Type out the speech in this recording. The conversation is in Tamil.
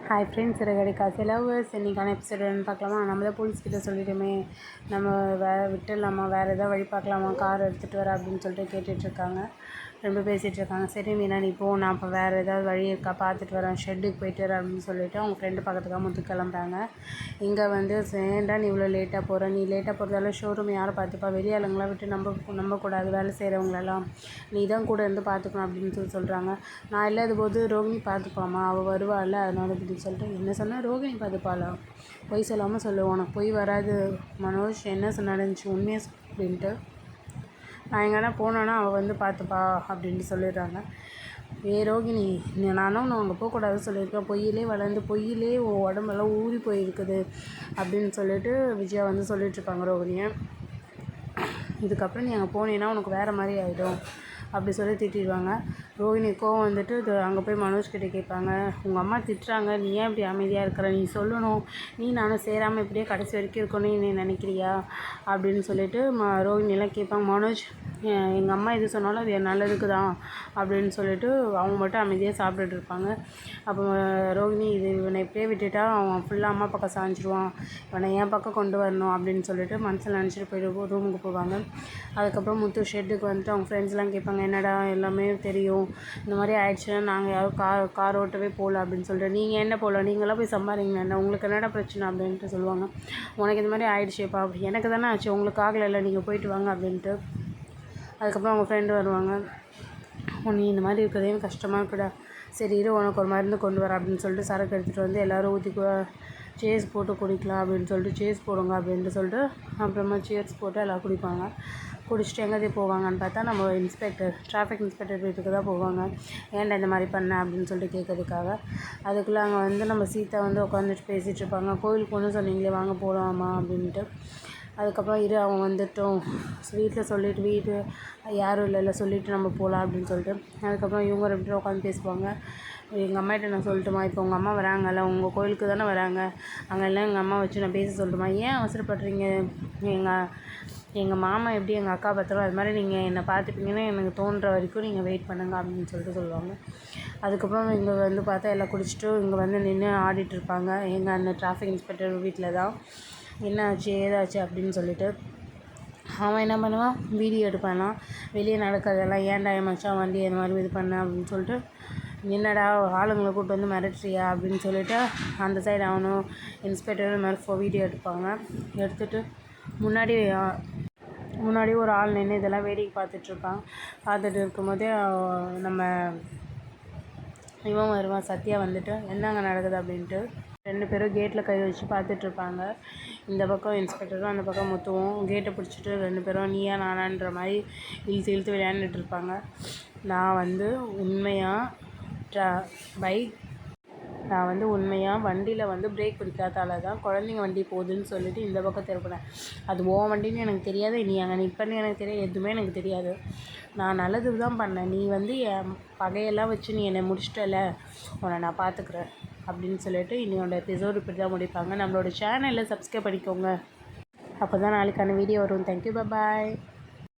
ஹாய் ஃப்ரெண்ட்ஸ், சிறகடி காசு லவ்வர்ஸ். இன்றைக்கான எபிசோடு பார்க்கலாமா? நம்ம தான் போலீஸ்கிட்ட சொல்லிட்டோமே, நம்ம விட்டுடலாமா, வேறு எதாவது வழி பார்க்கலாமா, கார் எடுத்துகிட்டு வர அப்படின்னு சொல்லிட்டு கேட்டுட்ருக்காங்க. ரொம்ப பேசிகிட்டு இருக்காங்க. சரி மீனா நீ போ, நான் இப்போ வேறு ஏதாவது வழி இருக்கா பார்த்துட்டு வரேன், ஷெட்டுக்கு போயிட்டு வரேன் அப்படின்னு சொல்லிவிட்டு அவங்க ஃப்ரெண்டு பக்கத்துக்காக முத்து கிளம்புறாங்க. இங்கே வந்து ஏன்டா நீ இவ்வளோ லேட்டாக போகிற, நீ லேட்டாக போகிறதால ஷோரூம் யாரை பார்த்துப்பா, வெளியாளுங்களாம் விட்டு நம்பக்கூடாது, வேலை செய்கிறவங்களெல்லாம் நீ தான் கூட இருந்து பார்த்துக்கணும் அப்படின்னு சொல்கிறாங்க. நான் இல்லாத போது ரோகிணி பார்த்துப்பாமா, அவள் வருவாள், அதனால அப்படின்னு சொல்லிட்டு என்ன சொன்னால் ரோகிணி பார்த்துப்பாளா, பொய் சொல்லாமல் சொல்லு, உனக்கு பொய் வராது மனோஜ், என்ன நடந்துச்சு உண்மையாக அப்படின்ட்டு. நான் எங்கன்னா போனேன்னா அவள் வந்து பார்த்துப்பா அப்படின்ட்டு சொல்லிடுறாங்க. ரோகிணி, நானும் அங்கே போகக்கூடாதுன்னு சொல்லியிருக்கேன், பொய்யிலே வளர்ந்து பொய்யிலே உடம்பெல்லாம் ஊறி போயிருக்குது அப்படின்னு சொல்லிட்டு விஜயா வந்து சொல்லிகிட்ருப்பாங்க ரோகிணியை. இதுக்கப்புறம் நீ அங்கே போனீங்கன்னா உனக்கு வேறு மாதிரி ஆகிடும் அப்படி சொல்லி திட்டிடுவாங்க. ரோஹிணி கோவம் வந்துட்டு அங்கே போய் மனோஜ் கிட்டே கேட்பாங்க, உங்கள் அம்மா திட்டுறாங்க, நீ ஏன் இப்படி அமைதியாக இருக்கிற, நீ சொல்லணும், நீ நானும் சேராமல் இப்படியே கடைசி வரைக்கும் இருக்கணும்னு நீ நினைக்கிறியா அப்படின்னு சொல்லிட்டு ரோஹிணியெல்லாம் கேட்பாங்க. மனோஜ், எங்கள் அம்மா எது சொன்னாலும் அது என் நல்லதுக்கு தான் அப்படின்னு சொல்லிட்டு அவங்க மட்டும் அமைதியாக சாப்பிட்டுட்டு இருப்பாங்க. அப்போ ரோஹிணி, இவனை இப்படியே விட்டுட்டா அவன் ஃபுல்லாக அம்மா பக்கம் சாஞ்சிடுவான், இவனை என் பக்கம் கொண்டு வரணும் அப்படின்னு சொல்லிட்டு மனசில் நினச்சிட்டு போய்ட்டு ரூமுக்கு போவாங்க. அதுக்கப்புறம் முத்து ஷெட்டுக்கு வந்துட்டு அவங்க ஃப்ரெண்ட்ஸ்லாம் கேட்பாங்க, என்னடா எல்லாமே தெரியும், இந்த மாதிரி ஆயிடுச்சுன்னா நாங்கள் யாரும் கார் ஓட்டவே போகல அப்படின்னு சொல்லிட்டு, நீங்கள் என்ன போகல, நீங்களாம் போய் சம்பாதிங்க, என்ன உங்களுக்கு என்னடா பிரச்சனை அப்படின்ட்டு சொல்லுவாங்க. உனக்கு இந்த மாதிரி ஆயிடுச்சுப்பா, எனக்கு தானே ஆச்சு, உங்களுக்கு ஆகலை, நீங்கள் போயிட்டு வாங்க அப்படின்ட்டு. அதுக்கப்புறம் அவங்க ஃப்ரெண்டு வருவாங்க, நீ இந்த மாதிரி இருக்கிறதே எனக்கு கஷ்டமாக இருக்குடா, சரி இரு உனக்கு ஒரு மருந்து கொண்டு வர அப்படின்னு சொல்லிட்டு சரக்கு எடுத்துகிட்டு வந்து எல்லோரும் ஊற்றி சேஸ் போட்டு குடிக்கலாம் அப்படின்னு சொல்லிட்டு சேஸ் போடுங்க அப்படின்ட்டு சொல்லிட்டு அப்புறமா சேஸ் போட்டு எல்லோரும் குடிப்பாங்க. குடிச்சிட்டு எங்கே போவாங்கன்னு பார்த்தா நம்ம டிராஃபிக் இன்ஸ்பெக்டர் வீட்டுக்கு தான் போவாங்க. ஏன்டா இந்த மாதிரி பண்ண அப்படின்னு சொல்லிட்டு கேட்கறதுக்காக. அதுக்குள்ளே அங்கே வந்து நம்ம சீதா வந்து உட்காந்துட்டு பேசிகிட்டு இருப்பாங்க. கோயிலுக்கு ஒன்று சொன்னீங்களே, வாங்க போகலாமா அப்படின்ட்டு. அதுக்கப்புறம் அவங்க வந்துட்டோம், வீட்டில் சொல்லிவிட்டு யாரும் இல்லைல்ல சொல்லிவிட்டு நம்ம போகலாம் அப்படின்னு சொல்லிட்டு. அதுக்கப்புறம் இவங்க 2 பேரும் உட்காந்து பேசுவாங்க. எங்கள் அம்மாகிட்ட நான் சொல்லட்டுமா, இப்போ உங்கள் அம்மா வராங்கல்ல, உங்கள் கோயிலுக்கு தானே வராங்க, அங்கெல்லாம் எங்கள் அம்மா வச்சு நான் பேச சொல்லட்டுமா, ஏன் அவசரப்படுறீங்க, எங்கள் மாமா எப்படி எங்கள் அக்கா பார்த்தாலும் அது மாதிரி நீங்கள் என்னை பார்த்துப்பீங்கன்னு எனக்கு தோன்ற வரைக்கும் நீங்கள் வெயிட் பண்ணுங்க அப்படின்னு சொல்லிட்டு சொல்லுவாங்க. அதுக்கப்புறம் இங்கே வந்து பார்த்தா எல்லாம் குடிச்சிட்டு இங்கே வந்து நின்று ஆடிட்டுருப்பாங்க. எங்கள் அந்த டிராஃபிக் இன்ஸ்பெக்டர் வீட்டில் தான். என்ன ஆச்சு ஏதாச்சு அப்படின்னு சொல்லிட்டு அவன் என்ன பண்ணுவான், வீடியோ எடுப்பானா, வெளியே நடக்கிறதெல்லாம், ஏன்டா மச்சான் வண்டி இந்த மாதிரி இது பண்ண அப்படின்னு சொல்லிட்டு, என்னடா ஆளுங்களை கூப்பிட்டு வந்து மிரட்டுறியா அப்படின்னு சொல்லிட்டு அந்த சைடு அவனும் இன்ஸ்பெக்டர் இந்த மாதிரி வீடியோ எடுப்பாங்க. எடுத்துகிட்டு முன்னாடி ஒரு ஆள் நின்று இதெல்லாம் வேடிக்கை பார்த்துட்ருப்பான். பார்த்துட்டு இருக்கும்போதே நம்ம இவன் வருவான், சத்யா வந்துட்டு என்னங்க நடக்குது அப்படின்ட்டு. 2 பேரும் கேட்டில் கை வச்சு பார்த்துட்ருப்பாங்க. இந்த பக்கம் இன்ஸ்பெக்டரும் அந்த பக்கம் முத்துவும் கேட்டை பிடிச்சிட்டு 2 பேரும் நீயா நானான்ற மாதிரி இழுத்து விளையாண்டுட்டு இருப்பாங்க. நான் வந்து உண்மையாக வண்டியில் வந்து பிரேக் பிடிக்காதால தான் குழந்தைங்க வண்டி போகுதுன்னு சொல்லிட்டு இந்த பக்கம் திருப்பினேன். அது உன் வண்டின்னு எனக்கு தெரியாது, நீ அங்கே நிற்பன்னு எனக்கு தெரியாது, எதுவுமே எனக்கு தெரியாது, நான் நல்லது தான் பண்ணேன், நீ வந்து என் பகையெல்லாம் வச்சு நீ என்னை முடிச்சிட்டல, உன்னை நான் பார்த்துக்குறேன் அப்படின்னு சொல்லிட்டு இன்னையோட எபிசோடு இப்படி தான் முடிப்பாங்க. நம்மளோட சேனலில் சப்ஸ்கிரைப் பண்ணிக்கோங்க, அப்போ தான் நாளைக்கான வீடியோ வரும். தேங்க்யூ, பாய்.